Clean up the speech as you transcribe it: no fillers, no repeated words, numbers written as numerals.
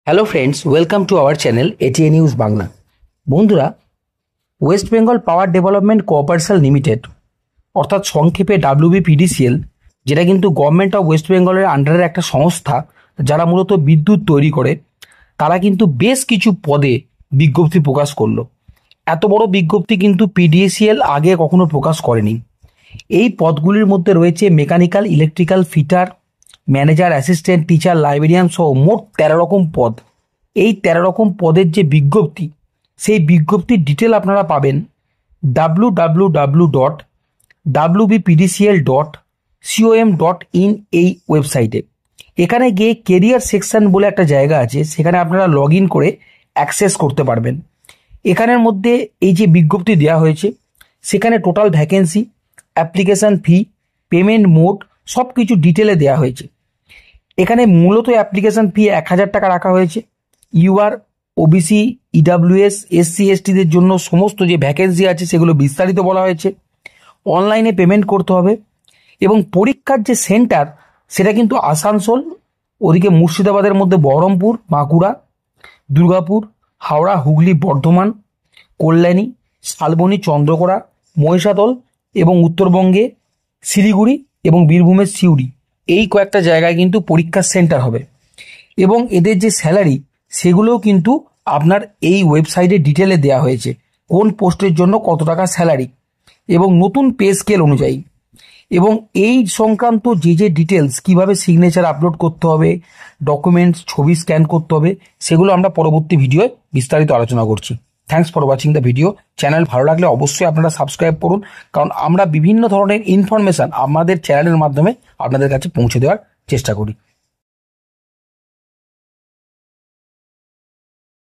Hello friends, welcome to our channel ATA news Bangla. বন্ধুরা, West Bengal power development cooperation limited অর্থাৎ সংক্ষেপে WBPDCL, যেটা কিন্তু গভর্নমেন্ট অফ ওয়েস্ট বেঙ্গলের আন্ডারের একটা সংস্থা যারা মূলত বিদ্যুৎ তৈরি করে, তারা কিন্তু বেশ কিছু পদে বিজ্ঞপ্তি প্রকাশ করলো। এত বড় বিজ্ঞপ্তি কিন্তু PDCL আগে কখনো প্রকাশ করেনি। এই পদগুলির মধ্যে রয়েছে mechanical, electrical, fitter, manager, assistant, teacher, librarian সহ মোট 13 রকম পদ। এই 13 রকম পদের যে বিজ্ঞপ্তি, সেই বিজ্ঞপ্তির ডিটেল আপনারা পাবেন www.wbpdcl.com.in এই ওয়েবসাইটে। এখানে গিয়ে কেরিয়ার সেকশন বলে একটা জায়গা আছে, সেখানে আপনারা লগ ইন করে অ্যাক্সেস করতে পারবেন। এখানের মধ্যে এই যে বিজ্ঞপ্তি দেওয়া হয়েছে, সেখানে total vacancy, application fee, payment mode সব কিছু ডিটেলে দেওয়া হয়েছে। এখানে মূলত অ্যাপ্লিকেশন ফি 1000 টাকা রাখা হয়েছে। ইউআর, ওবিসি, ইডাব্লিউএস, SC STদের জন্য সমস্ত যে ভ্যাকেন্সি আছে সেগুলো বিস্তারিত বলা হয়েছে। অনলাইনে পেমেন্ট করতে হবে এবং পরীক্ষার যে সেন্টার সেটা কিন্তু আসানসোল, ওদিকে মুর্শিদাবাদের মধ্যে বহরমপুর, বাঁকুড়া, দুর্গাপুর, হাওড়া, হুগলি, বর্ধমান, কল্যাণী, শালবনী, চন্দ্রকোড়া, মহিষাদল এবং উত্তরবঙ্গে শিলিগুড়ি এবং বীরভূমের সিউড়ি, এই কয়েকটা জায়গায় কিন্তু পরীক্ষার সেন্টার হবে। এবং এদের যে স্যালারি সেগুলোও কিন্তু আপনার এই ওয়েবসাইটে ডিটেলে দেওয়া হয়েছে, কোন পোস্টের জন্য কত টাকা স্যালারি এবং নতুন পে স্কেল অনুযায়ী। এবং এই সংক্রান্ত যে ডিটেলস, কিভাবে সিগনেচার আপলোড করতে হবে, ডকুমেন্টস, ছবি স্ক্যান করতে হবে, সেগুলো আমরা পরবর্তী ভিডিওয় বিস্তারিত আলোচনা করছি। Thanks for watching the video. Channel ভালো লাগলে অবশ্যই আপনারা সাবস্ক্রাইব করুন, কারণ আমরা বিভিন্ন ধরনের ইনফরমেশান আমাদের চ্যানেলের মাধ্যমে আপনাদের কাছে পৌঁছে দেওয়ার চেষ্টা করি।